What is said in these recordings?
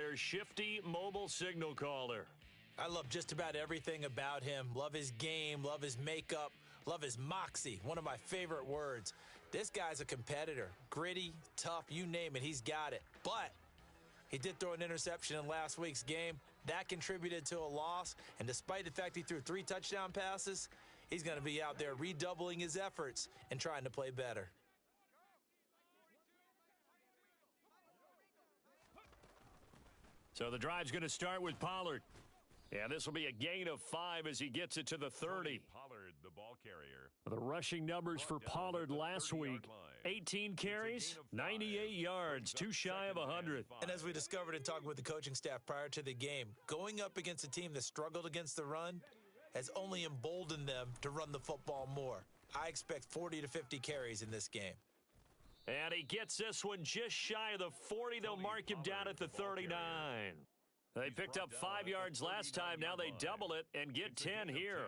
their shifty mobile signal caller. I love just about everything about him. Love his game, love his makeup, love his moxie, one of my favorite words. This guy's a competitor. Gritty, tough, you name it, he's got it. But he did throw an interception in last week's game. That contributed to a loss. And despite the fact he threw 3 touchdown passes, he's going to be out there redoubling his efforts and trying to play better. So the drive's going to start with Pollard. Yeah, this will be a gain of 5 as he gets it to the 30. Pollard, the ball carrier. The rushing numbers for Pollard last week, 18 carries, 98 yards, too shy of 100. And as we discovered in talking with the coaching staff prior to the game, going up against a team that struggled against the run has only emboldened them to run the football more. I expect 40 to 50 carries in this game. And he gets this one just shy of the 40. They'll mark him down at the 39. They picked up 5 yards last time. Now they double it and get 10 here.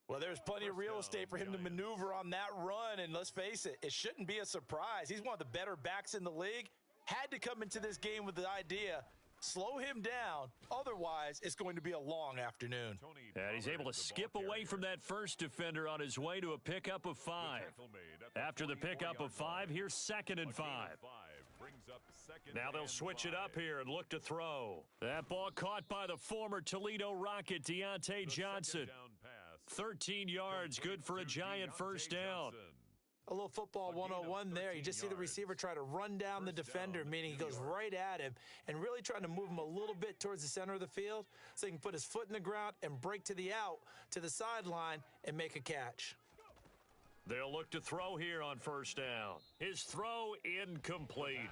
Well, there's plenty of real estate for him to maneuver on that run, and let's face it, it shouldn't be a surprise. He's one of the better backs in the league. Had to come into this game with the idea, slow him down, otherwise it's going to be a long afternoon. And he's able to skip away from that first defender on his way to a pickup of 5. After the pickup of 5, here's 2nd and 5. Now they'll switch it up here and look to throw. That ball caught by the former Toledo Rocket, Deontay Johnson. 13 yards, good for a giant first down. A little football 101 there. You just see the receiver try to run down the defender, meaning he goes right at him and really trying to move him a little bit towards the center of the field so he can put his foot in the ground and break to the out, to the sideline, and make a catch. They'll look to throw here on first down. His throw incomplete.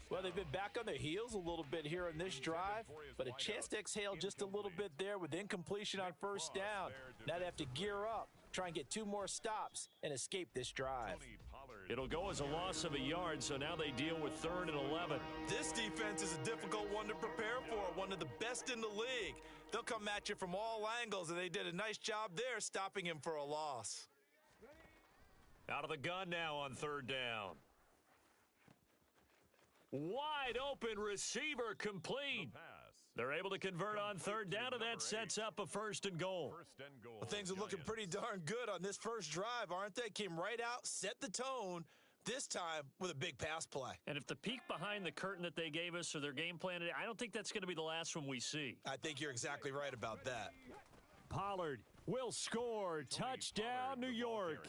Well, they've been back on their heels a little bit here in this drive, but a chance to exhale just a little bit there with incompletion on first down. Now they have to gear up, try and get 2 more stops, and escape this drive. It'll go as a loss of a yard, so now they deal with 3rd and 11. This defense is a difficult one to prepare for, one of the best in the league. They'll come at you from all angles, and they did a nice job there stopping him for a loss. Out of the gun now on 3rd down. Wide open receiver complete. They're able to convert on 3rd down, and that sets up a 1st and goal. Well, things are looking pretty darn good on this first drive, aren't they? Came right out, set the tone, this time with a big pass play. And if the peek behind the curtain that they gave us or their game plan today, I don't think that's going to be the last one we see. I think you're exactly right about that. Pollard will score. Touchdown, New York.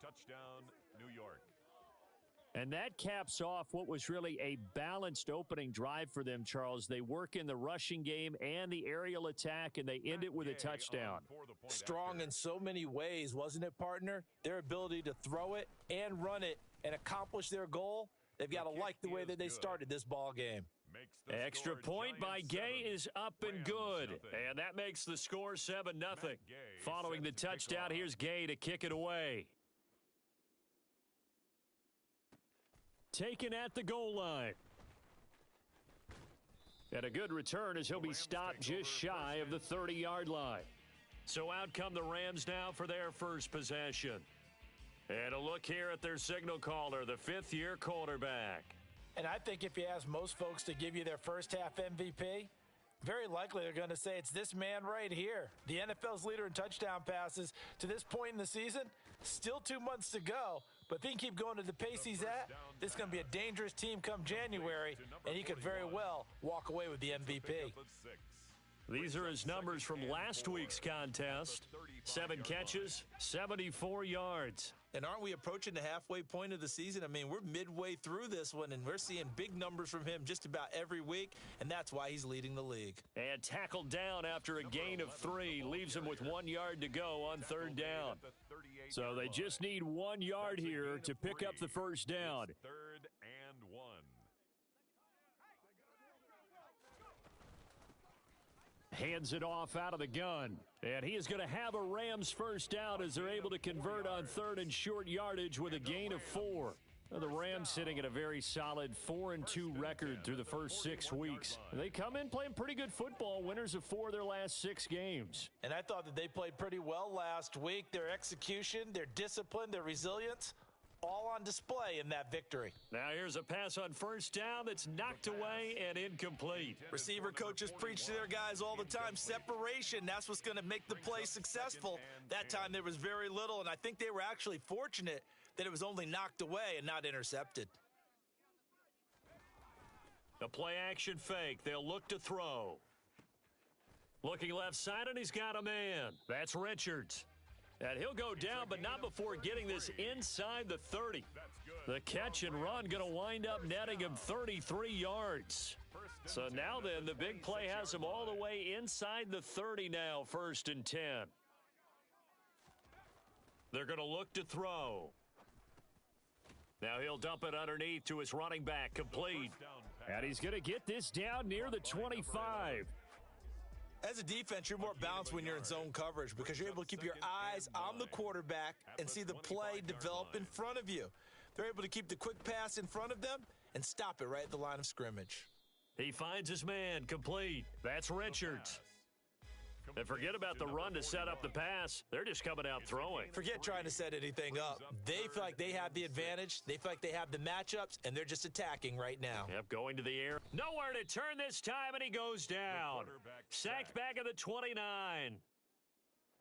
Touchdown, New York. And that caps off what was really a balanced opening drive for them, Charles. They work in the rushing game and the aerial attack, and they end it with a touchdown. Strong in so many ways, wasn't it, partner? Their ability to throw it and run it and accomplish their goal, they've got to like the way that they started this ball game. Extra point by Gay is up and good, and that makes the score 7-0. Following the touchdown, here's Gay to kick it away. Taken at the goal line. And a good return as he'll be stopped just shy of the 30-yard line. So out come the Rams now for their first possession. And a look here at their signal caller, the 5th-year quarterback. And I think if you ask most folks to give you their first half MVP, very likely they're going to say it's this man right here. The NFL's leader in touchdown passes to this point in the season. Still 2 months to go. But if he can keep going at the pace he's at, this is going to be a dangerous team come January, and he could very well walk away with the MVP. These are his numbers from last week's contest. 7 catches, 74 yards. And aren't we approaching the halfway point of the season? I mean, we're midway through this one, and we're seeing big numbers from him just about every week, and that's why he's leading the league. And tackled down after a gain of 3, leaves him with 1 yard to go on 3rd down. So they just need 1 yard here to pick up the first down. 3rd and 1. Hands it off out of the gun. And he is going to have a Rams first down as they're able to convert on 3rd and short yardage with a gain of 4. Now the Rams sitting at a very solid 4-2 record through the first 6 weeks. They come in playing pretty good football, winners of 4 of their last 6 games. And I thought that they played pretty well last week. Their execution, their discipline, their resilience, all on display in that victory. Now here's a pass on first down that's knocked away and incomplete. Receiver coaches preach to their guys all the time. Separation, that's what's going to make the play successful. That time there was very little, and I think they were actually fortunate that it was only knocked away and not intercepted. The play action fake. They'll look to throw. Looking left side, and he's got a man. That's Richards. And he'll go down, but not before getting this inside the 30. The catch and run going to wind up netting him 33 yards. So now then, the big play has him all the way inside the 30 now, 1st and 10. They're going to look to throw. Now he'll dump it underneath to his running back, complete. And he's going to get this down near the 25. As a defense, you're more balanced when you're in zone coverage because you're able to keep your eyes on the quarterback and see the play develop in front of you. They're able to keep the quick pass in front of them and stop it right at the line of scrimmage. He finds his man, complete. That's Richards. And forget about the run to set up the pass. They're just coming out throwing. Forget trying to set anything up. They feel like they have the advantage. They feel like they have the matchups, and they're just attacking right now. Yep, going to the air. Nowhere to turn this time, and he goes down. Sacked back at the 29.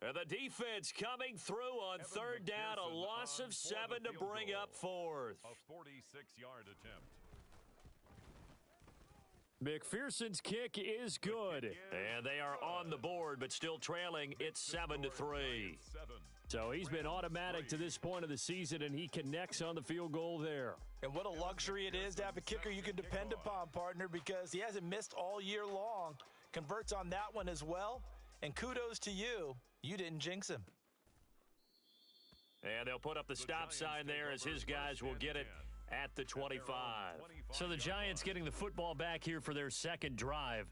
And the defense coming through on 3rd down. A loss of 7 to bring up 4th. A 46-yard attempt. McPherson's kick is good. And they are on the board, but still trailing. It's 7-3. So he's been automatic to this point of the season, and he connects on the field goal there. And what a luxury it is to have a kicker you can depend upon, partner, because he hasn't missed all year long. Converts on that one as well. And kudos to you. You didn't jinx him. And they'll put up the stop sign there as his guys will get it at the 25. So the Giants getting the football back here for their second drive.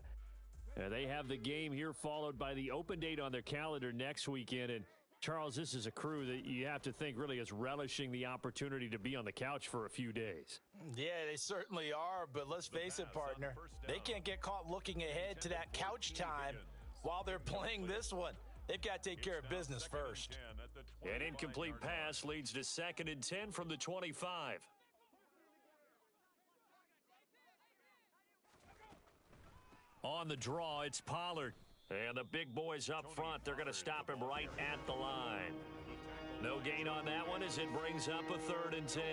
They have the game here followed by the open date on their calendar next weekend. And Charles, this is a crew that you have to think really is relishing the opportunity to be on the couch for a few days. Yeah, they certainly are. But let's face it, partner, they can't get caught looking ahead to that couch time while they're playing this one. They've got to take care of business first. An incomplete pass leads to 2nd and 10 from the 25. On the draw, it's Pollard. And the big boys up front, they're going to stop him right at the line. No gain on that one as it brings up a 3rd and 10.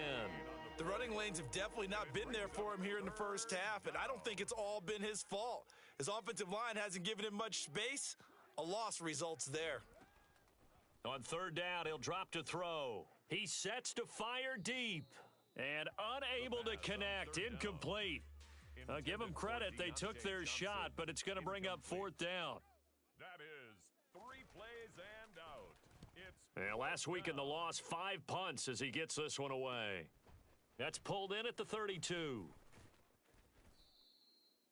The running lanes have definitely not been there for him here in the first half, and I don't think it's all been his fault. His offensive line hasn't given him much space. A loss results there. On 3rd down, he'll drop to throw. He sets to fire deep and unable to connect. Incomplete. Give them credit. They took their shot, but it's going to bring up 4th down. That is 3 plays and out. And last week in the loss, 5 punts as he gets this one away. That's pulled in at the 32.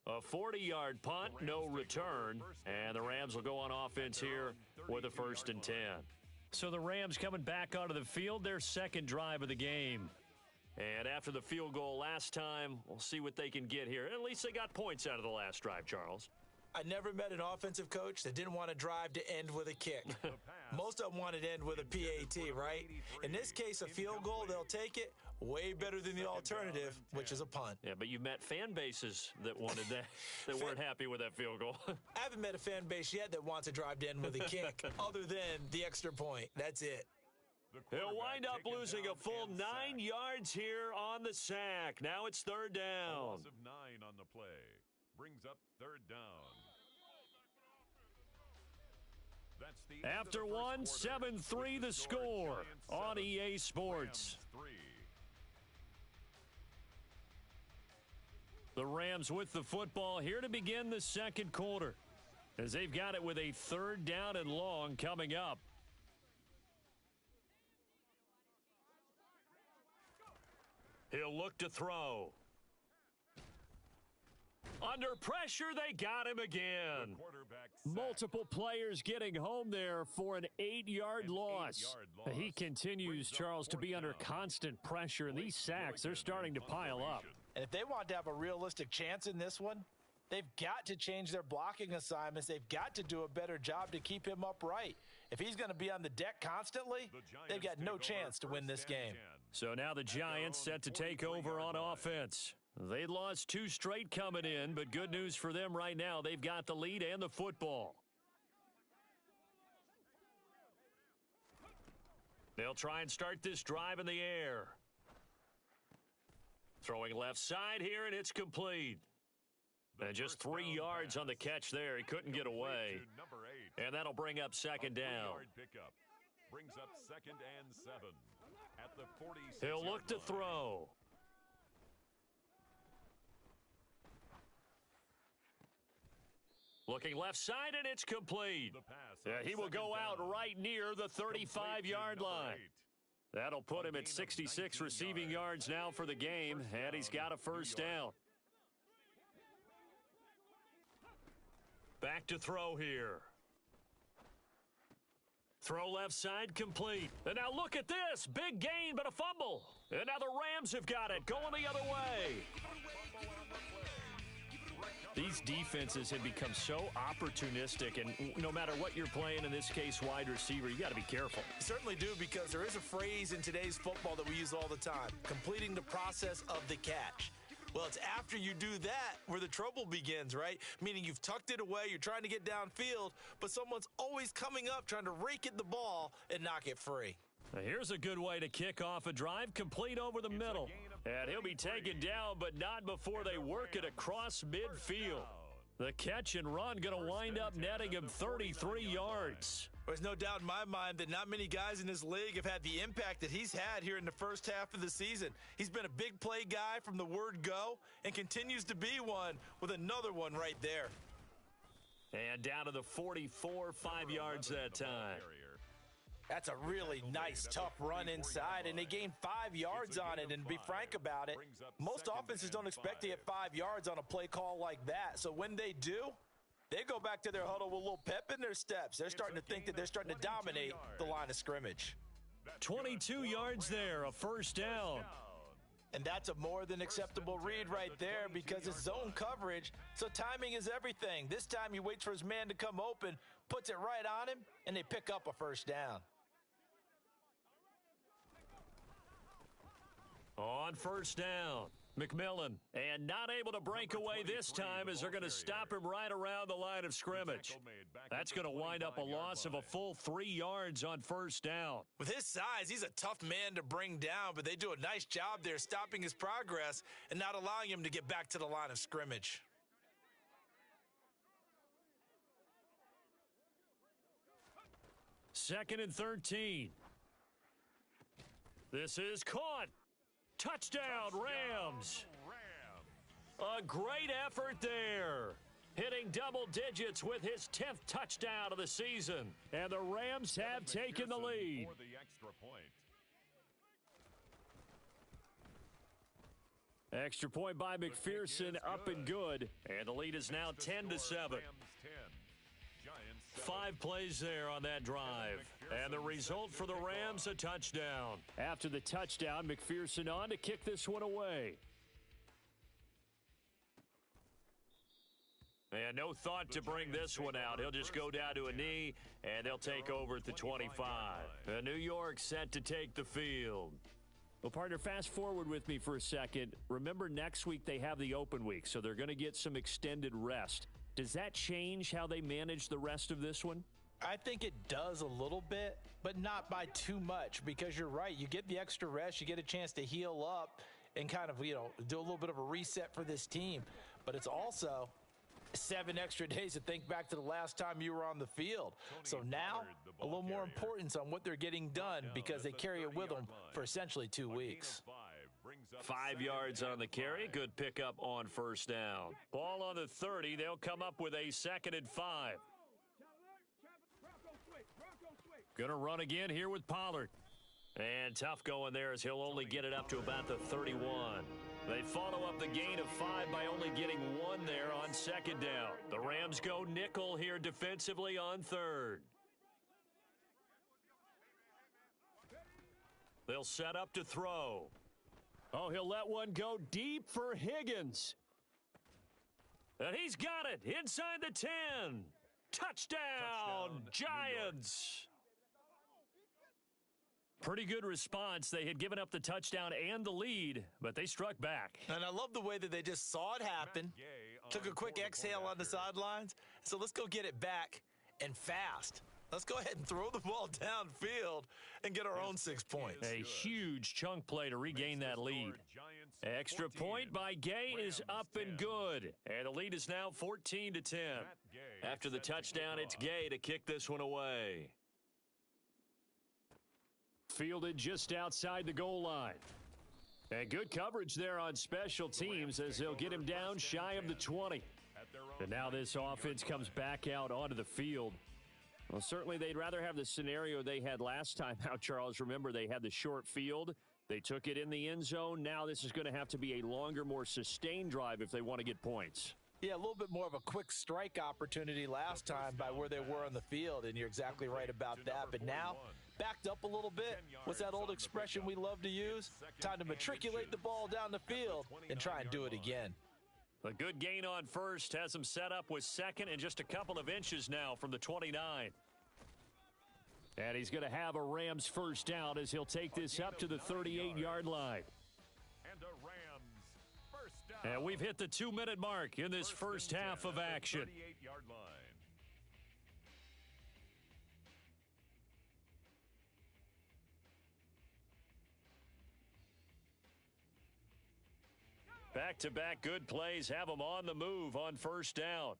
A 40-yard punt, no return, and the Rams will go on offense here with a 1st and 10. So the Rams coming back onto the field, their second drive of the game. And after the field goal last time, we'll see what they can get here. At least they got points out of the last drive, Charles. I never met an offensive coach that didn't want to drive to end with a kick. Most of them wanted to end with a PAT, right? In this case, a field goal, they'll take it. Way better than the alternative, which is a punt. Yeah, but you've met fan bases that wanted that, that weren't happy with that field goal. I haven't met a fan base yet that wants to drive to end with a kick, other than the extra point. That's it. He'll wind up losing a full 9 yards here on the sack. Now it's 3rd down. A loss of 9 on the play. Brings up 3rd down. That's the After one, 7-3 the score on EA Sports. The Rams with the football here to begin the second quarter, as they've got it with a 3rd down and long coming up. He'll look to throw. Under pressure, they got him again. Multiple players getting home there for an 8-yard loss. He continues, Charles, to be under constant pressure, and these sacks, they're starting to pile up. And if they want to have a realistic chance in this one, they've got to change their blocking assignments. They've got to do a better job to keep him upright. If he's going to be on the deck constantly, they've got no chance to win this game. So now the Giants set to take over on offense. They lost 2 straight coming in, but good news for them right now. They've got the lead and the football. They'll try and start this drive in the air. Throwing left side here, and it's complete. And just 3 yards on the catch there. He couldn't get away. And that'll bring up second down. Brings up 2nd and 7 at the 46. He'll look to throw. Looking left side, and it's complete. He will go out right near the 35-yard line. That'll put him at 66 receiving yards now for the game, and he's got a first down. Back to throw here. Throw left side complete. And now look at this. Big gain, but a fumble. And now the Rams have got it, going the other way. These defenses have become so opportunistic, and no matter what you're playing, in this case, wide receiver, you got to be careful. You certainly do, because there is a phrase in today's football that we use all the time, completing the process of the catch. Well, it's after you do that where the trouble begins, right? Meaning you've tucked it away, you're trying to get downfield, but someone's always coming up trying to rake at the ball and knock it free. Now here's a good way to kick off a drive, complete over the middle. And he'll be taken down, but not before they work it across midfield. The catch and run going to wind up netting him 33 yards. There's no doubt in my mind that not many guys in this league have had the impact that he's had here in the first half of the season. He's been a big play guy from the word go and continues to be one with another one right there. And down to the 44, 5 yards that time. That's a really nice, tough run inside, and they gained 5 yards on it. And to be frank about it, most offenses don't expect to get 5 yards on a play call like that. So when they do, they go back to their huddle with a little pep in their steps. They're starting to think that they're starting to dominate the line of scrimmage. 22 yards there, a first down. And that's a more than acceptable read right there, because it's zone coverage, so timing is everything. This time he waits for his man to come open, puts it right on him, and they pick up a first down. On first down, McMillan, and not able to break away this time as they're going to stop him right around the line of scrimmage. That's going to wind up a loss of a full 3 yards on first down. With his size, he's a tough man to bring down, but they do a nice job there stopping his progress and not allowing him to get back to the line of scrimmage. Second and 13. This is caught. Touchdown, Rams. A great effort there. Hitting double digits with his 10th touchdown of the season. And the Rams have taken the lead. Extra point by McPherson, up and good. And the lead is now 10-7. 5 plays there on that drive. And the result for the Rams, a touchdown. After the touchdown, McPherson on to kick this one away. And no thought to bring this one out. He'll just go down to a knee, and they'll take over at the 25. New York set to take the field. Well, partner, fast forward with me for a second. Remember, next week they have the open week, so they're going to get some extended rest. Does that change how they manage the rest of this one? I think it does a little bit, but not by too much, because you're right. You get the extra rest. You get a chance to heal up and kind of, do a little bit of a reset for this team. But it's also 7 extra days to think back to the last time you were on the field. So now a little more importance on what they're getting done, because they carry it with them for essentially 2 weeks. 5 yards on the carry. Good pickup on first down. Ball on the 30. They'll come up with a 2nd and 5. Going to run again here with Pollard. And tough going there as he'll only get it up to about the 31. They follow up the gain of 5 by only getting 1 there on 2nd down. The Rams go nickel here defensively on 3rd. They'll set up to throw. Oh, he'll let one go deep for Higgins. And he's got it inside the 10. Touchdown, Giants. Pretty good response. They had given up the touchdown and the lead, but they struck back. And I love the way that they just saw it happen, took a quick exhale on the sidelines. So let's go get it back and fast. Let's go ahead and throw the ball downfield and get our own 6 points. A huge chunk play to regain that lead. Extra point by Gay is up and good. And the lead is now 14-10. After the touchdown, it's Gay to kick this one away. Fielded just outside the goal line. And good coverage there on special teams as they'll get him down shy of the 20. And now this offense comes back out onto the field. Well, certainly they'd rather have the scenario they had last time out, Charles. Remember, they had the short field. They took it in the end zone. Now this is going to have to be a longer, more sustained drive if they want to get points. Yeah, a little bit more of a quick strike opportunity last time by where they were on the field, and you're exactly right about that. But now, backed up a little bit. What's that old expression we love to use? Time to matriculate the ball down the field and try and do it again. A good gain on first has him set up with second and just a couple of inches now from the 29. And he's going to have a Rams first down as he'll take this up to the 38-yard line. And we've hit the 2-minute mark in this first half of action. Back-to-back good plays have them on the move on first down.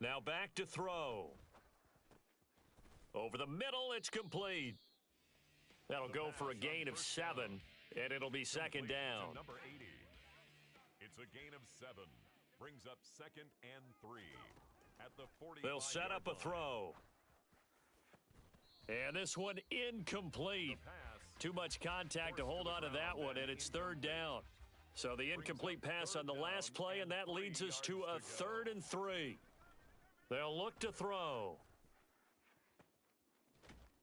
Now back to throw. Over the middle, it's complete. That'll go for a gain of 7, and it'll be second down. Number 80. It's a gain of 7. Brings up second and 3. At the 40. They'll set up a throw. And this one incomplete. Too much contact to hold on to that one, and it's third down. So the incomplete pass on the last play, and that leads us to a 3rd and 3. They'll look to throw.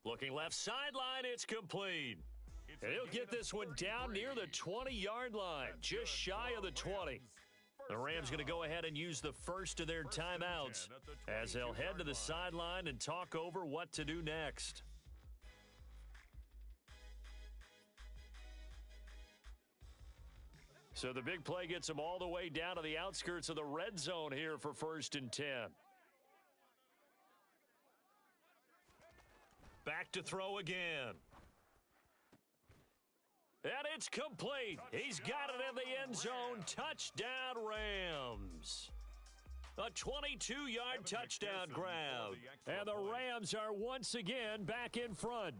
Looking left sideline, it's complete. And he'll get this one down near the 20-yard line, just shy of the 20. The Rams going to go ahead and use the first of their timeouts as they'll head to the sideline and talk over what to do next. So the big play gets them all the way down to the outskirts of the red zone here for 1st and 10. Back to throw again. And it's complete. He's got it in the end zone. Touchdown, Rams. A 22-yard touchdown grab. And the Rams are once again back in front.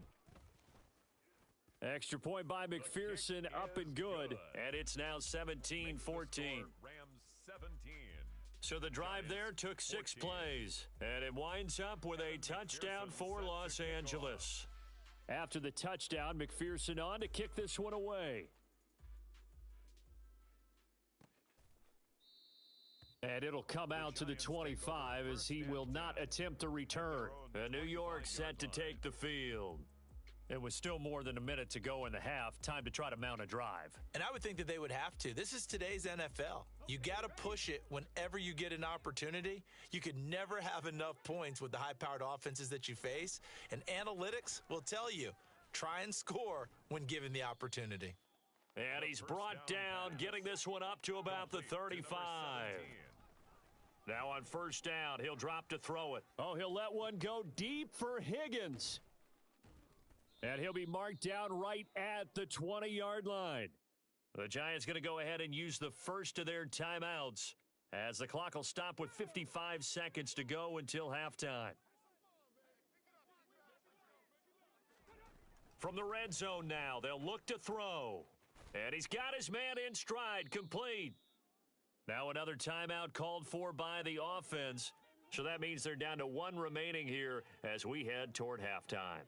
Extra point by McPherson, up and good. And it's now 17-14. So the drive there took 6 plays. And it winds up with a touchdown for Los Angeles. After the touchdown, McPherson on to kick this one away. And it'll come out to the 25 as he will not attempt a return. And New York set to take the field. It was still more than a minute to go in the half. Time to try to mount a drive. And I would think that they would have to. This is today's NFL. You got to push it whenever you get an opportunity. You could never have enough points with the high-powered offenses that you face. And analytics will tell you, try and score when given the opportunity. And he's brought down, getting this one up to about the 35. Now on first down, he'll drop to throw it. Oh, he'll let one go deep for Higgins. And he'll be marked down right at the 20-yard line. The Giants going to go ahead and use the first of their timeouts as the clock will stop with 55 seconds to go until halftime. From the red zone now, they'll look to throw. And he's got his man in stride, complete. Now another timeout called for by the offense. So that means they're down to 1 remaining here as we head toward halftime.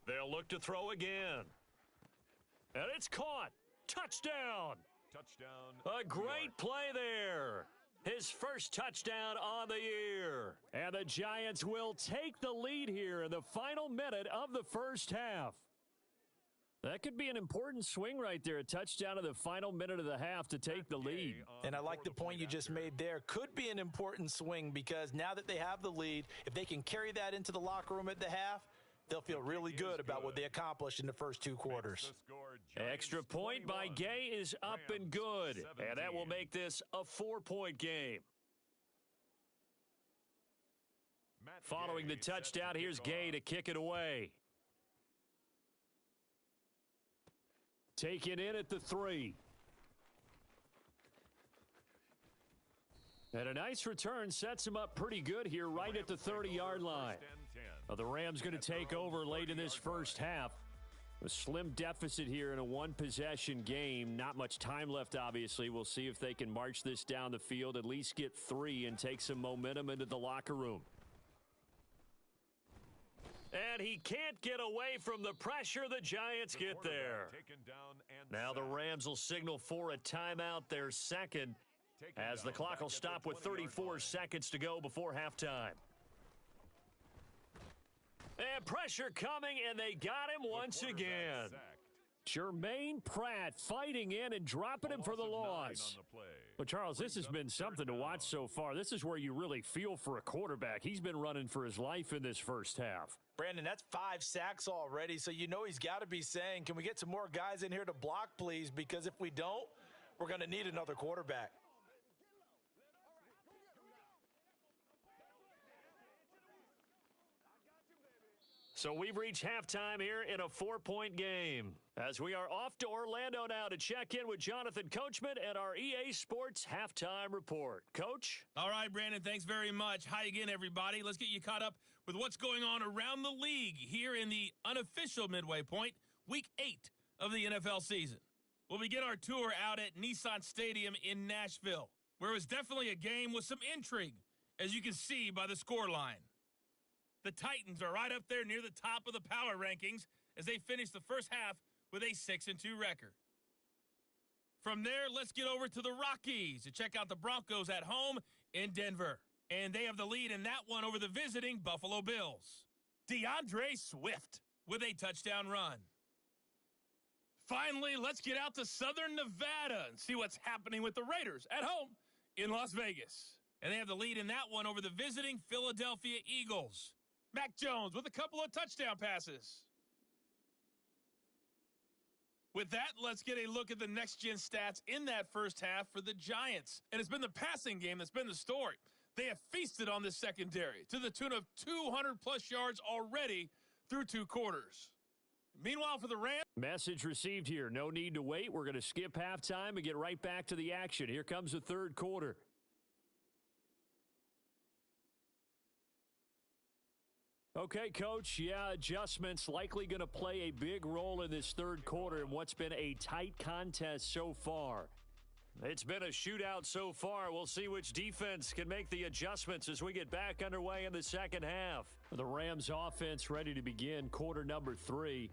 They'll look to throw again. And it's caught. Touchdown. A great play there. His first touchdown on the year. And the Giants will take the lead here in the final minute of the first half. That could be an important swing right there. A touchdown in the final minute of the half to take the lead. And I like the point you just made there. Could be an important swing because now that they have the lead, if they can carry that into the locker room at the half, they'll feel really good about what they accomplished in the first 2 quarters. Extra point by Gay is up and good. And that will make this a 4-point game. Following the touchdown, here's Gay to kick it away. Taken in at the 3. And a nice return sets him up pretty good here right at the 30-yard line. Now the Rams going to take over late in this first half. A slim deficit here in a one-possession game. Not much time left, obviously. We'll see if they can march this down the field, at least get 3, and take some momentum into the locker room. And he can't get away from the pressure. The Giants get there. Now the Rams will signal for a timeout, their second, as the clock will stop with 34 seconds to go before halftime. And pressure coming, and they got him once again. Jermaine Pratt fighting in and dropping him for the loss. But, Charles, this has been something to watch so far. This is where you really feel for a quarterback. He's been running for his life in this first half. Brandon, that's 5 sacks already, so you know he's got to be saying, can we get some more guys in here to block, please? Because if we don't, we're going to need another quarterback. So we've reached halftime here in a 4-point game. As we are off to Orlando now to check in with Jonathan Coachman and our EA Sports Halftime Report. Coach? All right, Brandon, thanks very much. Hi again, everybody. Let's get you caught up with what's going on around the league here in the unofficial midway point, Week 8 of the NFL season. We'll begin our tour out at Nissan Stadium in Nashville, where it was definitely a game with some intrigue, as you can see by the scoreline. The Titans are right up there near the top of the power rankings as they finish the first half with a 6-2 record. From there, let's get over to the Rockies to check out the Broncos at home in Denver. And they have the lead in that one over the visiting Buffalo Bills. DeAndre Swift with a touchdown run. Finally, let's get out to Southern Nevada and see what's happening with the Raiders at home in Las Vegas. And they have the lead in that one over the visiting Philadelphia Eagles. Mac Jones with a couple of touchdown passes. With that, let's get a look at the next-gen stats in that first half for the Giants. And it's been the passing game that's been the story. They have feasted on the secondary to the tune of 200-plus yards already through 2 quarters. Meanwhile, for the Rams... Message received here. No need to wait. We're going to skip halftime and get right back to the action. Here comes the third quarter. Okay, Coach, yeah, adjustments likely going to play a big role in this third quarter in what's been a tight contest so far. It's been a shootout so far. We'll see which defense can make the adjustments as we get back underway in the second half. The Rams offense ready to begin quarter number 3.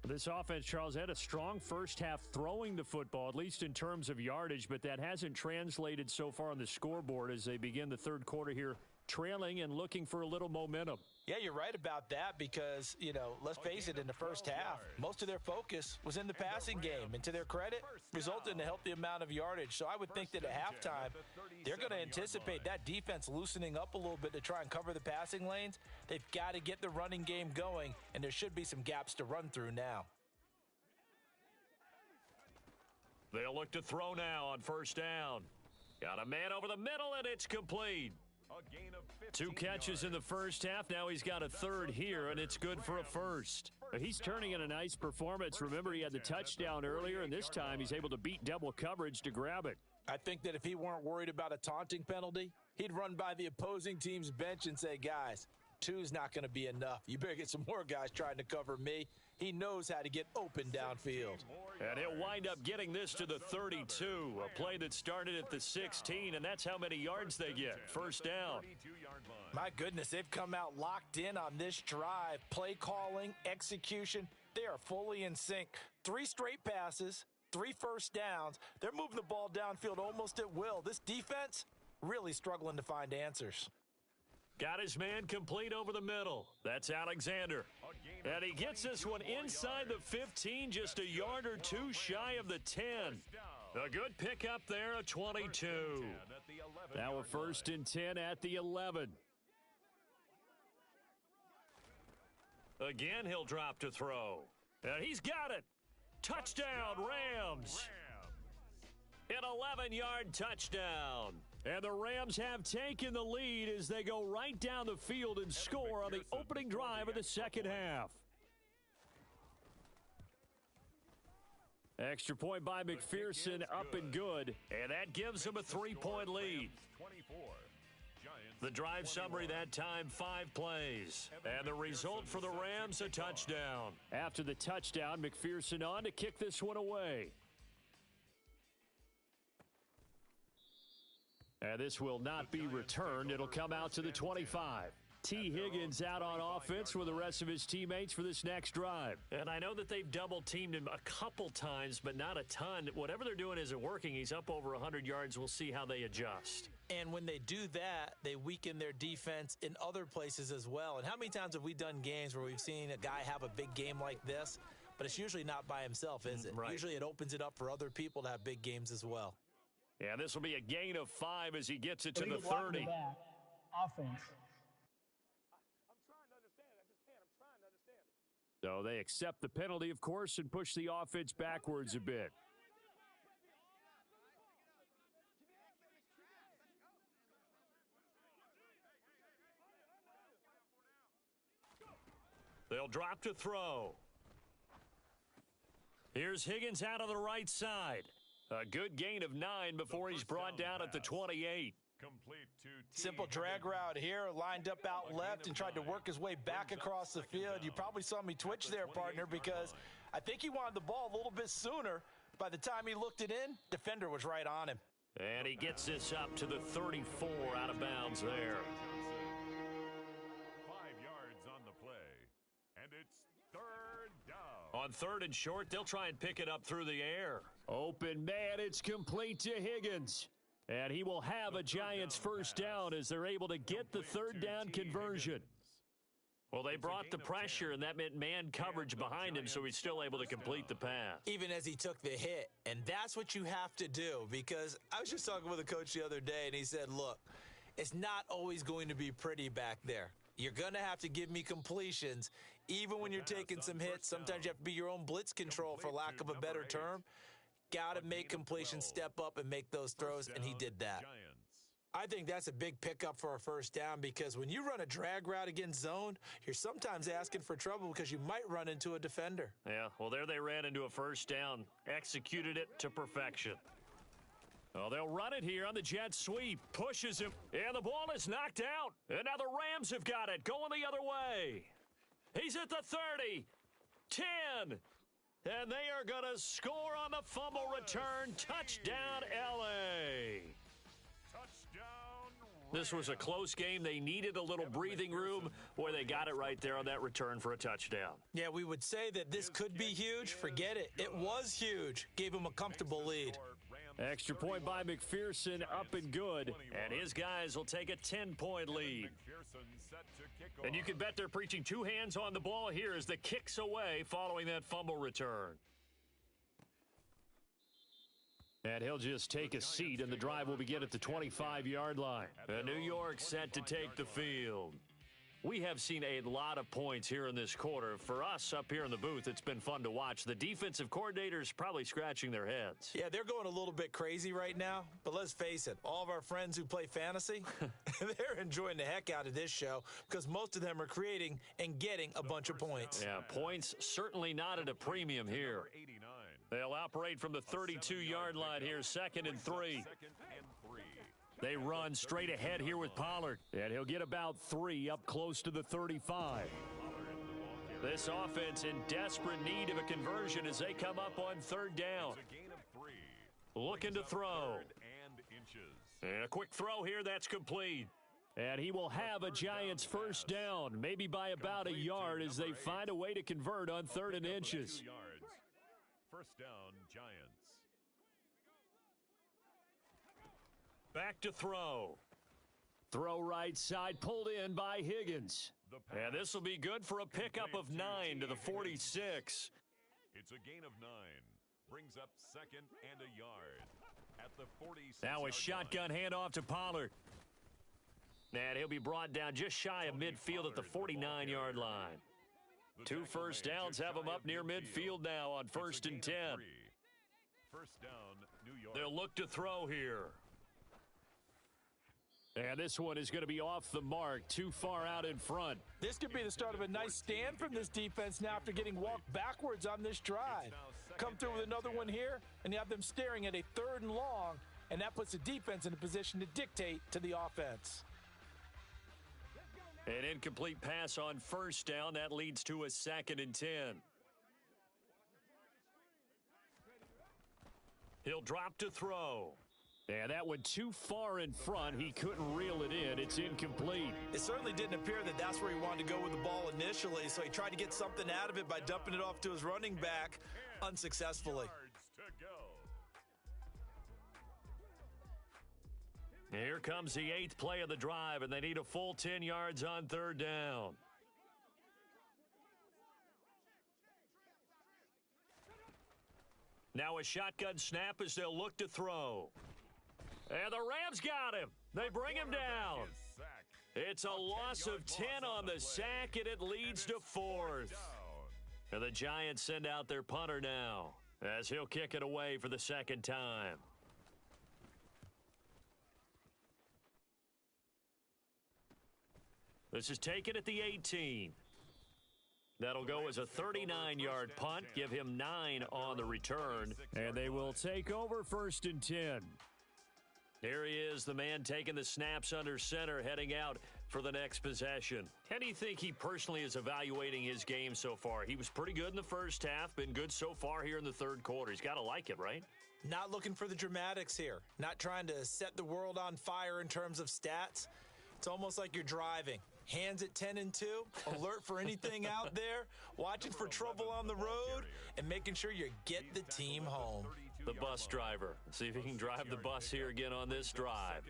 This offense, Charles, had a strong first half throwing the football, at least in terms of yardage, but that hasn't translated so far on the scoreboard as they begin the third quarter here, trailing and looking for a little momentum. Yeah, you're right about that because, let's face it, in the first half, most of their focus was in the passing game. And to their credit, resulted in a healthy amount of yardage. So I would think that at halftime, they're going to anticipate that defense loosening up a little bit to try and cover the passing lanes. They've got to get the running game going, and there should be some gaps to run through now. They'll look to throw now on first down. Got a man over the middle, and it's complete. 2 catches in the first half. Now he's got a third here, and it's good for a first. He's turning in a nice performance. Remember, he had the touchdown earlier, and this time he's able to beat double coverage to grab it. I think that if he weren't worried about a taunting penalty, he'd run by the opposing team's bench and say, guys, 2's not going to be enough. You better get some more guys trying to cover me. He knows how to get open downfield. And he'll wind up getting this to the 32, a play that started at the 16, and that's how many yards they get. First down. My goodness, they've come out locked in on this drive. Play calling, execution, they are fully in sync. 3 straight passes, 3 first downs. They're moving the ball downfield almost at will. This defense really struggling to find answers. Got his man complete over the middle. That's Alexander. And he gets this one inside the 15, just a yard or two shy of the 10. A good pickup there, a 22. Now a 1st and 10 at the 11. Again, he'll drop to throw. And he's got it. Touchdown, Rams. An 11-yard touchdown. And the Rams have taken the lead as they go right down the field and score on the opening drive of the second half. Extra point by McPherson, up and good. And that gives them a 3-point lead. The drive summary that time, 5 plays. And the result for the Rams, a touchdown. After the touchdown, McPherson on to kick this one away. And this will not be returned. It'll come out to the 25. T. Higgins out on offense with the rest of his teammates for this next drive. And I know that they've double-teamed him a couple times, but not a ton. Whatever they're doing isn't working. He's up over 100 yards. We'll see how they adjust. And when they do that, they weaken their defense in other places as well. And how many times have we done games where we've seen a guy have a big game like this, but it's usually not by himself, is it? Right. Usually it opens it up for other people to have big games as well. Yeah, this will be a gain of 5 as he gets it to the 30. Offense. So they accept the penalty, of course, and push the offense backwards a bit. They'll drop to throw. Here's Higgins out on the right side. A good gain of 9 before he's brought down at the 28. Simple drag route here, lined up out left and tried to work his way back across the field. You probably saw me twitch there, partner, because I think he wanted the ball a little bit sooner. By the time he looked it in, defender was right on him. And he gets this up to the 34 out of bounds there. 5 yards on the play, and it's 3rd down. On 3rd and short, they'll try and pick it up through the air. Open man, it's complete to Higgins. And he will have a Giants first down as they're able to get the 3rd down conversion. Well, they brought the pressure, and that meant man coverage behind him, so he's still able to complete the pass. Even as he took the hit, and that's what you have to do, because I was just talking with a coach the other day, and he said, look, it's not always going to be pretty back there. You're going to have to give me completions, even when you're taking some hits. Sometimes you have to be your own blitz control, for lack of a better term. Got to make completions, step up, and make those throws, and he did that. I think that's a big pickup for a first down, because when you run a drag route against zone, you're sometimes asking for trouble because you might run into a defender. Yeah, well, there they ran into a first down, executed it to perfection. Well, they'll run it here on the jet sweep, pushes him, and the ball is knocked out. And now the Rams have got it, going the other way. He's at the 30, 10, and they are going to score on the fumble return. Touchdown, L.A. This was a close game. They needed a little breathing room. Boy, they got it right there on that return for a touchdown. Yeah, we would say that this could be huge. Forget it. It was huge. Gave him a comfortable lead. Extra point by McPherson, up and good. And his guys will take a 10-point lead. And you can bet they're preaching two hands on the ball here as the kick's away following that fumble return. And he'll just take a seat, and the drive will begin at the 25-yard line. And New York set to take the field. We have seen a lot of points here in this quarter. For us up here in the booth, it's been fun to watch. The defensive coordinators probably scratching their heads. Yeah, they're going a little bit crazy right now. But let's face it, all of our friends who play fantasy, they're enjoying the heck out of this show because most of them are creating and getting a bunch of points. Yeah, points certainly not at a premium here. They'll operate from the 32-yard line here, 2nd and 3. They run straight ahead here with Pollard, and he'll get about 3 up close to the 35. This offense in desperate need of a conversion as they come up on 3rd down. Looking to throw. And a quick throw here, that's complete. And he will have a Giants first down, maybe by about a yard as they find a way to convert on 3rd and inches. First down, Giants. Back to throw. Throw right side, pulled in by Higgins. And this will be good for a pickup of 9 to the 46. It's a gain of 9. Brings up second and a yard. At the 46. Now a shotgun handoff to Pollard. And he'll be brought down just shy of midfield at the 49-yard line. 2 first downs have him up near midfield now on 1st and 10. First down, New York. They'll look to throw here. And this one is going to be off the mark, too far out in front. This could be the start of a nice stand from this defense now after getting walked backwards on this drive. Come through with another one here, and you have them staring at a 3rd and long, and that puts the defense in a position to dictate to the offense. An incomplete pass on 1st down. That leads to a 2nd and 10. He'll drop to throw. And that went too far in front. He couldn't reel it in. It's incomplete. It certainly didn't appear that that's where he wanted to go with the ball initially, so he tried to get something out of it by dumping it off to his running back unsuccessfully. Here comes the 8th play of the drive, and they need a full 10 yards on 3rd down. Now a shotgun snap as they'll look to throw. And the Rams got him. They bring him down. It's a loss of 10 on the sack, and it leads to 4th. And the Giants send out their punter now as he'll kick it away for the 2nd time. This is taken at the 18. That'll go as a 39-yard punt, give him 9 on the return, and they will take over 1st and 10. Here he is, the man taking the snaps under center, heading out for the next possession. How do you think he personally is evaluating his game so far? He was pretty good in the first half, been good so far here in the 3rd quarter. He's got to like it, right? Not looking for the dramatics here. Not trying to set the world on fire in terms of stats. It's almost like you're driving. Hands at 10 and 2, alert for anything out there, watching for trouble on the road, and making sure you get the team home. The bus driver. See if he can drive the bus here again on this drive.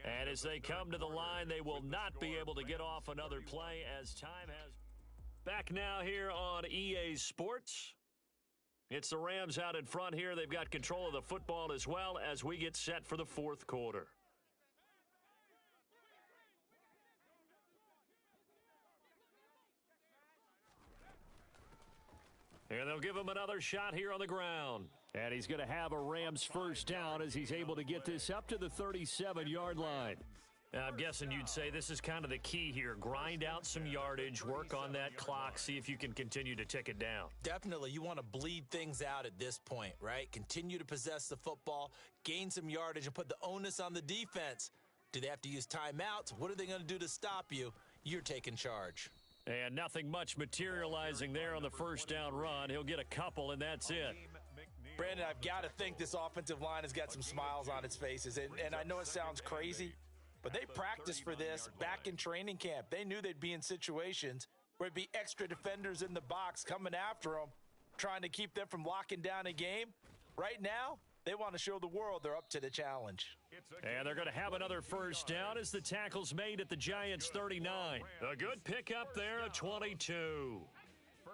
And as they come to the line, they will not be able to get off another play as time has. Back now here on EA Sports. It's the Rams out in front here. They've got control of the football as well as we get set for the 4th quarter. And they'll give him another shot here on the ground. And he's going to have a Rams first down as he's able to get this up to the 37-yard line. I'm guessing you'd say this is kind of the key here. Grind out some yardage, work on that clock, see if you can continue to tick it down. Definitely. You want to bleed things out at this point, right? Continue to possess the football, gain some yardage, and put the onus on the defense. Do they have to use timeouts? What are they going to do to stop you? You're taking charge. And nothing much materializing there on the first down run. He'll get a couple, and that's it. Brandon, I've got to think this offensive line has got some smiles on its faces. And I know it sounds crazy, but they practiced for this back in training camp. They knew they'd be in situations where it'd be extra defenders in the box coming after them, trying to keep them from locking down a game. Right now, they want to show the world they're up to the challenge. And they're going to have another first down as the tackle's made at the Giants' 39. A good pickup there, a 22.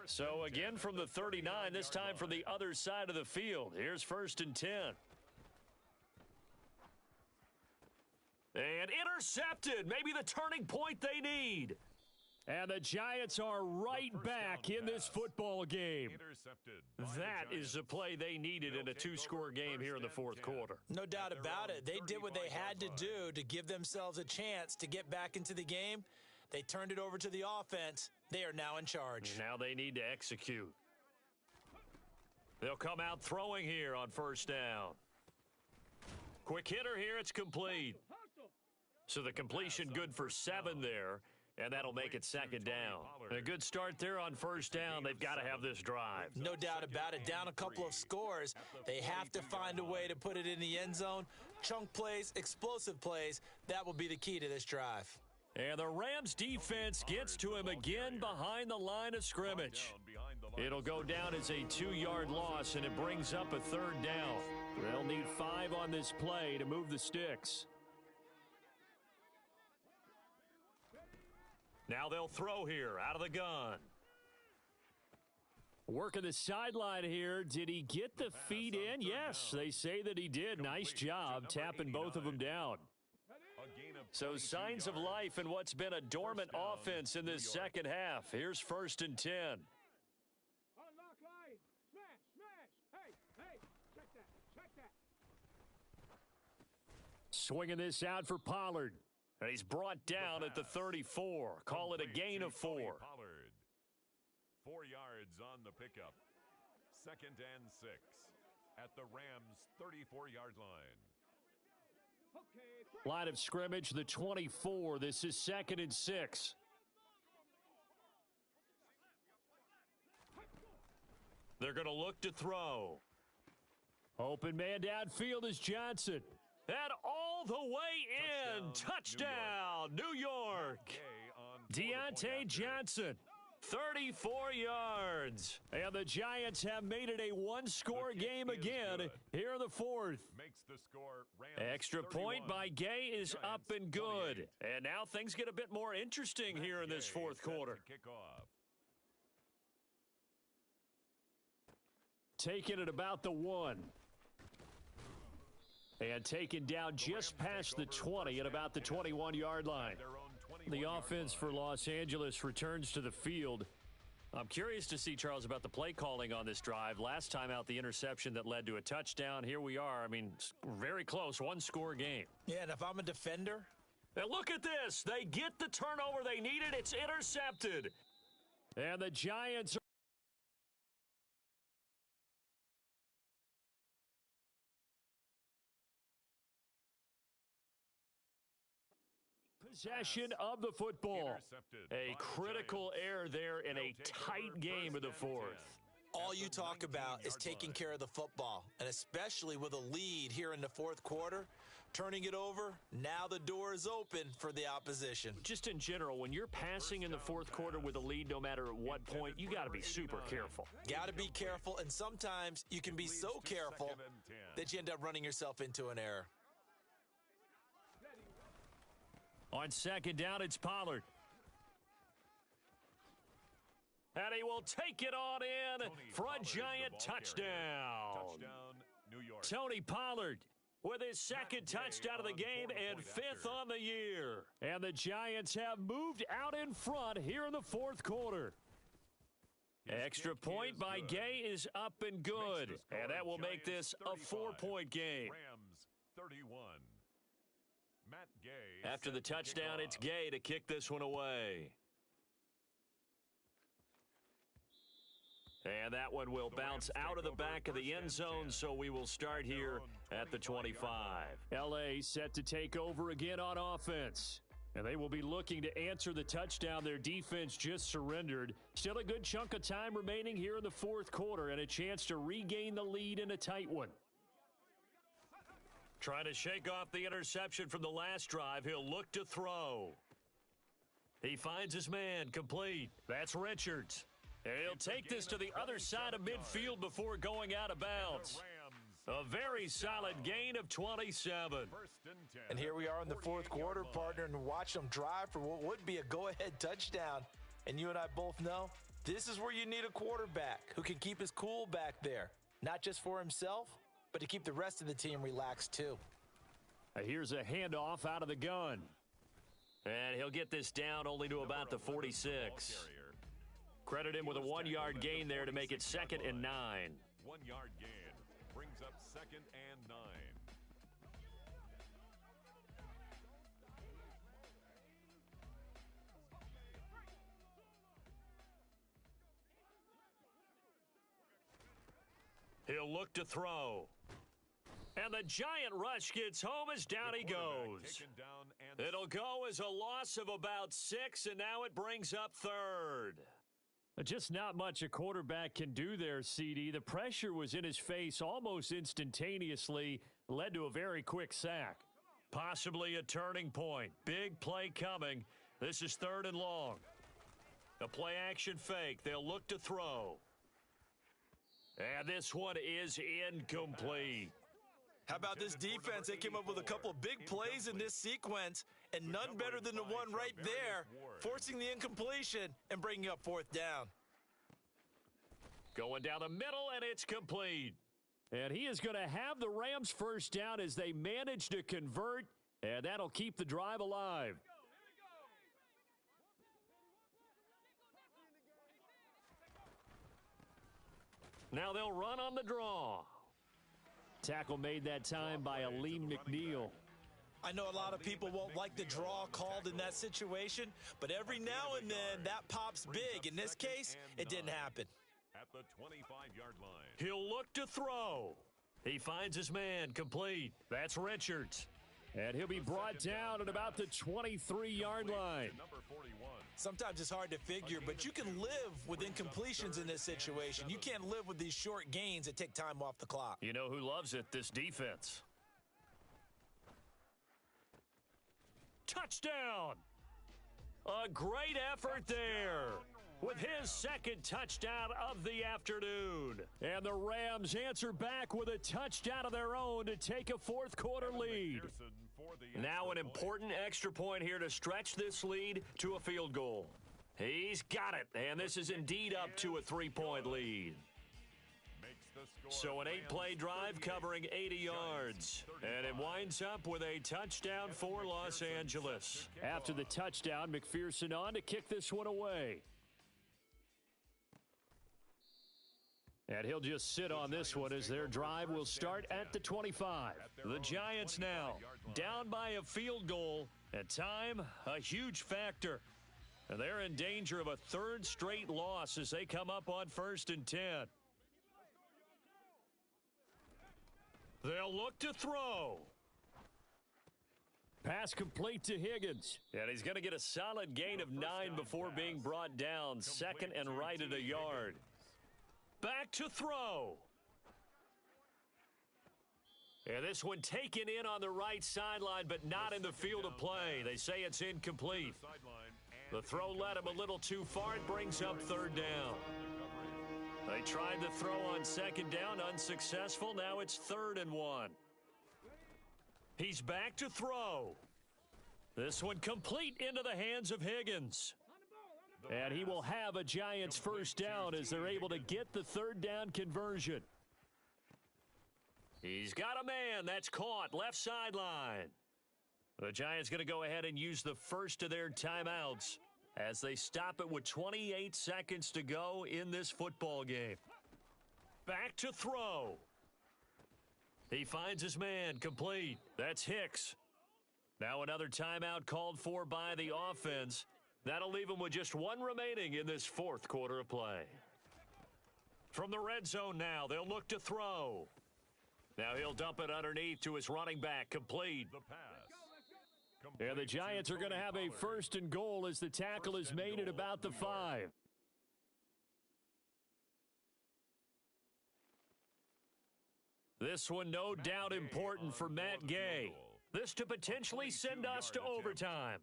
So again from the 39, this time from the other side of the field. Here's 1st and 10. And intercepted, maybe the turning point they need. And the Giants are right back in this football game. That is the play they needed in a 2-score game here in the 4th quarter. No doubt about it. They did what they had to do to give themselves a chance to get back into the game. They turned it over to the offense. They are now in charge. Now they need to execute. They'll come out throwing here on first down. Quick hitter here, it's complete. So the completion good for 7 there, and that'll make it 2nd down. A good start there on first down. They've got to have this drive. No doubt about it. Down a couple of scores. They have to find a way to put it in the end zone. Chunk plays, explosive plays, that will be the key to this drive. And the Rams defense gets to him again behind the line of scrimmage. It'll go down as a 2-yard loss, and it brings up a 3rd down. They'll need 5 on this play to move the sticks. Now they'll throw here out of the gun. Working the sideline here. Did he get the feet in? Yes, they say that he did. Nice job tapping both of them down. So signs of life in what's been a dormant offense in this second half. Here's 1st and 10. Swinging this out for Pollard. And he's brought down at the 34. Call it a gain of 4. 4 yards on the pickup. 2nd and 6 at the Rams' 34-yard line. Line of scrimmage, the 24. This is 2nd and 6. They're going to look to throw. Open man downfield is Johnson. And all the way in. Touchdown, New York. Deontay Johnson. 34 yards. And the Giants have made it a 1-score game again here in the 4th. Extra point by Gay is up and good. And now things get a bit more interesting here in this 4th quarter. Taking it about the 1. And taken down just past the 20 at about the 21-yard line. The offense for Los Angeles returns to the field. I'm curious to see, Charles, about the play calling on this drive. Last time out, the interception that led to a touchdown. Here we are. I mean, very close, 1-score game. Yeah, and if I'm a defender. And look at this. They get the turnover they needed. It's intercepted. And the Giants are possession of the football. A critical error there in a tight game of the 4th. All you talk about is taking care of the football, and especially with a lead here in the 4th quarter, turning it over, now the door is open for the opposition. Just in general, when you're passing in the 4th quarter with a lead, no matter at what point, you got to be super careful. Got to be careful, and sometimes you can be so careful that you end up running yourself into an error. On 2nd down, it's Pollard. And he will take it on in for a Giant touchdown. Tony Pollard with his 2nd touchdown of the game and 5th on the year. And the Giants have moved out in front here in the 4th quarter. Extra point by Gay is up and good. And that will make this a 4-point game. Rams 31. After the touchdown, it's Gay to kick this one away. And that one will bounce out of the back of the end zone, so we will start here at the 25. L.A. set to take over again on offense. And they will be looking to answer the touchdown their defense just surrendered. Still a good chunk of time remaining here in the 4th quarter and a chance to regain the lead in a tight one. Trying to shake off the interception from the last drive. He'll look to throw. He finds his man complete. That's Richards. And he'll take this to the other side of midfield before going out of bounds. A very solid gain of 27. And here we are in the 4th quarter, partner, and watch them drive for what would be a go-ahead touchdown. And you and I both know this is where you need a quarterback who can keep his cool back there. Not just for himself, but to keep the rest of the team relaxed too. Here's a handoff out of the gun. And he'll get this down only to about the 46. Credit him with a 1-yard gain there to make it 2nd and 9. 1-yard gain brings up 2nd and 9. He'll look to throw. And the Giant rush gets home as down he goes. It'll go as a loss of about 6, and now it brings up 3rd. Just not much a quarterback can do there, CD. The pressure was in his face almost instantaneously, led to a very quick sack. Possibly a turning point. Big play coming This is 3rd and long. A play-action fake. They'll look to throw. And this one is incomplete. How about this defense? They came up with a couple of big plays in this sequence, and none better than the one right there, forcing the incompletion and bringing up 4th down. Going down the middle, and it's complete. And he is going to have the Rams first down as they manage to convert, and that'll keep the drive alive. Now they'll run on the draw. Tackle made that time by Aleem McNeil. I know a lot of people won't like the draw called in that situation, but every now and then that pops big. In this case, it didn't happen. At the 25-yard line. He'll look to throw. He finds his man complete. That's Richards. And he'll be brought down at about the 23-yard line. Number 41. Sometimes it's hard to figure, but you can live with incompletions in this situation. You can't live with these short gains that take time off the clock. You know who loves it? This defense. Touchdown! A great effort there with his 2nd touchdown of the afternoon. And the Rams answer back with a touchdown of their own to take a 4th quarter lead. Now an important extra point here to stretch this lead to a field goal. He's got it, and this is indeed up to a 3-point lead. So an 8-play drive covering 80 yards. And it winds up with a touchdown for Los Angeles. After the touchdown, McPherson on to kick this one away. And he'll just sit on this one as their drive will start at the 25. The Giants now down by a field goal. At time, a huge factor. And they're in danger of a 3rd straight loss as they come up on 1st and 10. They'll look to throw. Pass complete to Higgins. And he's going to get a solid gain of 9 before being brought down. 2nd and right at a yard. Back to throw. And this one taken in on the right sideline, but not in the field of play. They say it's incomplete. The throw led him a little too far. It brings up 3rd down. They tried to throw on 2nd down, unsuccessful. Now it's 3rd and 1. He's back to throw. This one complete into the hands of Higgins. And he will have a Giants first down as they're able to get the 3rd down conversion. He's got a man that's caught left sideline. The Giants going to go ahead and use the first of their timeouts as they stop it with 28 seconds to go in this football game. Back to throw. He finds his man complete. That's Hicks. Now another timeout called for by the offense. That'll leave him with just 1 remaining in this 4th quarter of play. From the red zone now, they'll look to throw. Now he'll dump it underneath to his running back, complete. The pass. And the Giants are going to have a 1st and goal as the tackle is made at about the 5. This one no doubt important for Matt Gay. This to potentially send us to overtime.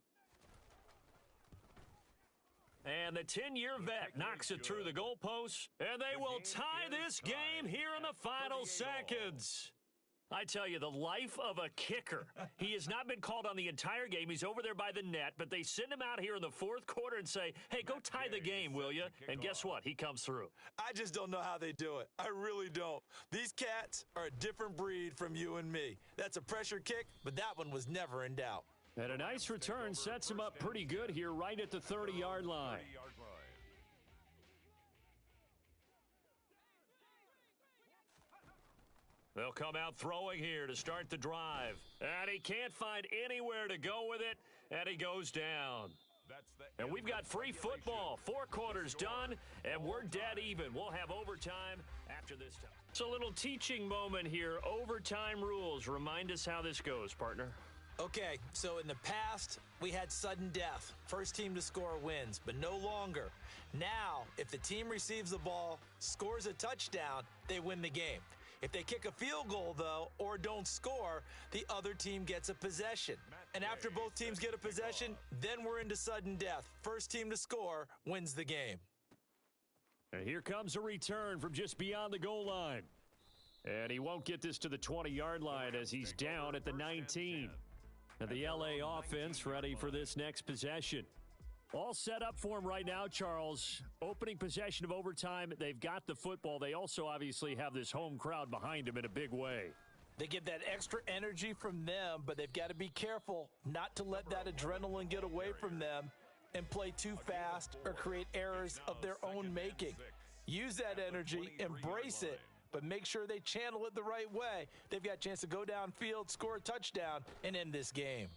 And the 10-year vet knocks it through the goalposts, and they will tie this game here in the final seconds. I tell you, the life of a kicker. He has not been called on the entire game. He's over there by the net, but they send him out here in the 4th quarter and say, hey, go tie the game, will you? And guess what? He comes through. I just don't know how they do it. I really don't. These cats are a different breed from you and me. That's a pressure kick, but that one was never in doubt. And a nice return sets him up pretty good here right at the 30-yard line. They'll come out throwing here to start the drive. And he can't find anywhere to go with it, and he goes down. And we've got free football. 4 quarters done, and we're dead even. We'll have overtime after this time. It's a little teaching moment here. Overtime rules. Remind us how this goes, partner. Okay, so in the past, we had sudden death. First team to score wins, but no longer. Now, if the team receives the ball, scores a touchdown, they win the game. If they kick a field goal, though, or don't score, the other team gets a possession. And after both teams get a possession, then we're into sudden death. First team to score wins the game. And here comes a return from just beyond the goal line. And he won't get this to the 20-yard line as he's down at the 19. And the LA offense ready for this next possession. All set up for him right now, Charles. Opening possession of overtime. They've got the football. They also obviously have this home crowd behind them in a big way. They get that extra energy from them, but they've got to be careful not to let that adrenaline get away from them and play too fast or create errors of their own making. Use that energy, embrace it, but make sure they channel it the right way. They've got a chance to go downfield, score a touchdown, and end this game.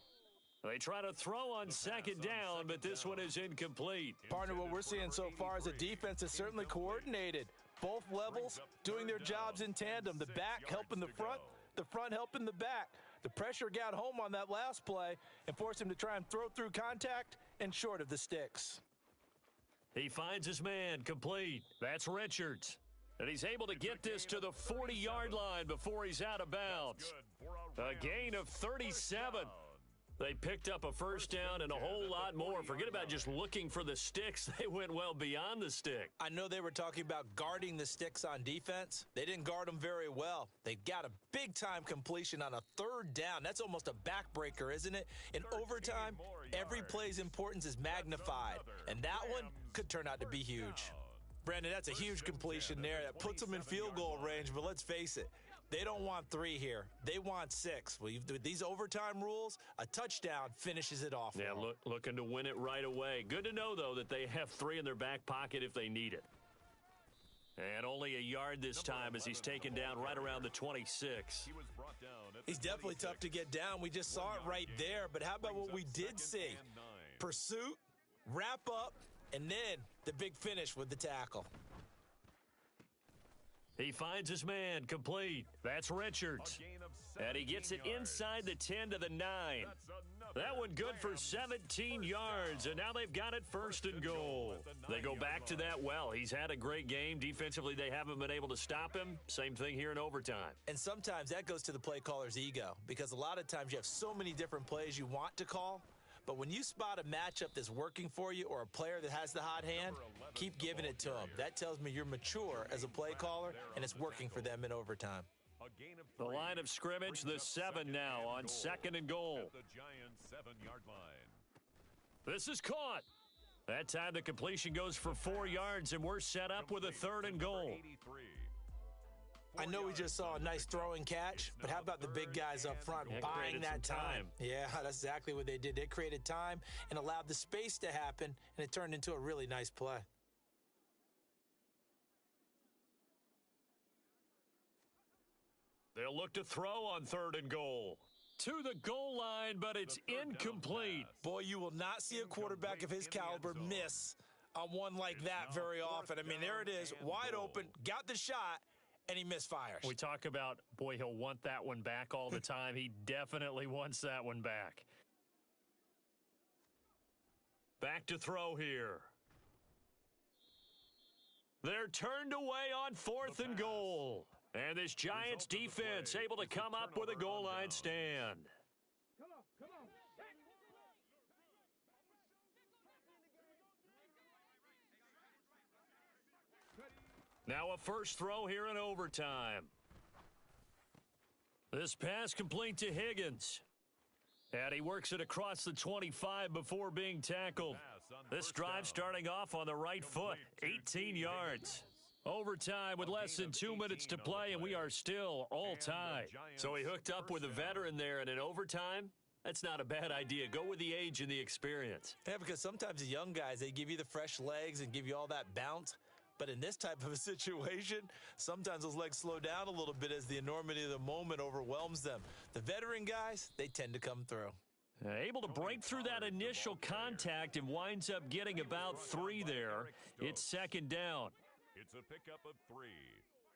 They try to throw on second down, but this one is incomplete. Partner, what we're seeing so far is a defense is certainly coordinated. Both levels doing their jobs in tandem. The back helping the front helping the back. The pressure got home on that last play and forced him to try and throw through contact and short of the sticks. He finds his man complete. That's Richards. And he's able to get this to the 40-yard line before he's out of bounds. A gain of 37. They picked up a first down and a whole lot more. Forget about just looking for the sticks. They went well beyond the stick. I know they were talking about guarding the sticks on defense. They didn't guard them very well. They got a big-time completion on a third down. That's almost a backbreaker, isn't it? In overtime, every play's importance is magnified, and that one could turn out to be huge. Brandon, that's a huge completion there. That puts them in field goal range, but let's face it. They don't want 3 here. They want 6. Well, with these overtime rules, a touchdown finishes it off. Yeah, looking to win it right away. Good to know, though, that they have 3 in their back pocket if they need it. And only a yard this time as he's taken down right around the 26. He's definitely tough to get down. We just saw it right there. But how about what we did see? Pursuit, wrap up, and then the big finish with the tackle. He finds his man complete. That's Richards. And he gets it inside the 10 to the 9. That one good for 17 yards, and now they've got it first and goal. They go back to that well. He's had a great game. Defensively, they haven't been able to stop him. Same thing here in overtime. And sometimes that goes to the play caller's ego, because a lot of times you have so many different plays you want to call. But when you spot a matchup that's working for you or a player that has the hot hand, keep giving it to them. That tells me you're mature as a play caller, and it's working for them in overtime. The line of scrimmage, the 7 now on second and goal. This is caught. That time the completion goes for 4 yards, and we're set up with a third and goal. I know we just saw a nice throwing catch, but how about the big guys up front buying that time? Yeah, that's exactly what they did. They created time and allowed the space to happen, and it turned into a really nice play. They'll look to throw on third and goal. To the goal line, but it's incomplete. Boy, you will not see a quarterback of his caliber miss on one like that very often. I mean, there it is, wide open, got the shot, and he misfires. We talk about, boy, he'll want that one back all the time. He definitely wants that one back. Back to throw here. They're turned away on fourth and goal. And this Giants defense able to come up with a goal line stand. Come on. Now a first throw here in overtime. This pass complete to Higgins. And he works it across the 25 before being tackled. This drive starting off on the right foot, 18 yards. Overtime with less than 2 minutes to play, and we are still all tied. So he hooked up with a veteran there, and in overtime, that's not a bad idea. Go with the age and the experience. Yeah, because sometimes the young guys, they give you the fresh legs and give you all that bounce. But in this type of a situation, sometimes those legs slow down a little bit as the enormity of the moment overwhelms them. The veteran guys, they tend to come through. Able to break through that initial contact and winds up getting about 3 there. It's second down. It's a pickup of 3.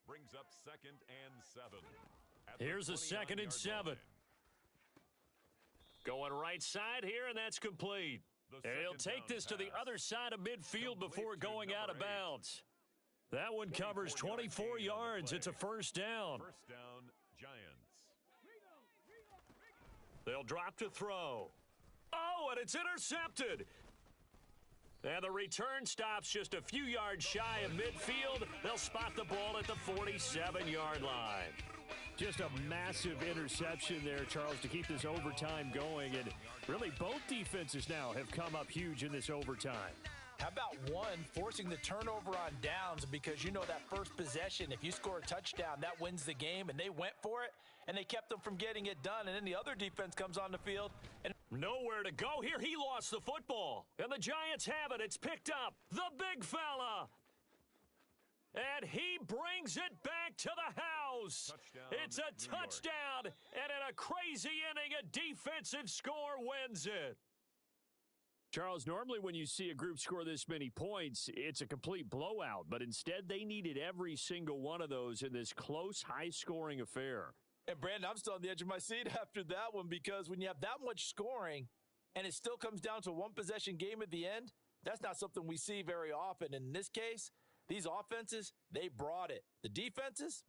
Brings up 2nd and 7. Here's a 2nd and 7. Going right side here, and that's complete. And he'll take this to the other side of midfield before going out of bounds. That one covers 24 yards. It's a first down. First down, Giants. They'll drop to throw. Oh, and it's intercepted. And the return stops just a few yards shy of midfield. They'll spot the ball at the 47-yard line. Just a massive interception there, Charles, to keep this overtime going. And really, both defenses now have come up huge in this overtime. How about one forcing the turnover on downs, because you know that first possession, if you score a touchdown, that wins the game, and they went for it, and they kept them from getting it done, and then the other defense comes on the field. And nowhere to go here. He lost the football, and the Giants have it. It's picked up. The big fella. And he brings it back to the house. Touchdown, it's a touchdown, and in a crazy inning, a defensive score wins it. Charles, normally when you see a group score this many points, it's a complete blowout. But instead, they needed every single one of those in this close, high-scoring affair. And, Brandon, I'm still on the edge of my seat after that one, because when you have that much scoring and it still comes down to a one-possession game at the end, that's not something we see very often. In this case, these offenses, they brought it. The defenses,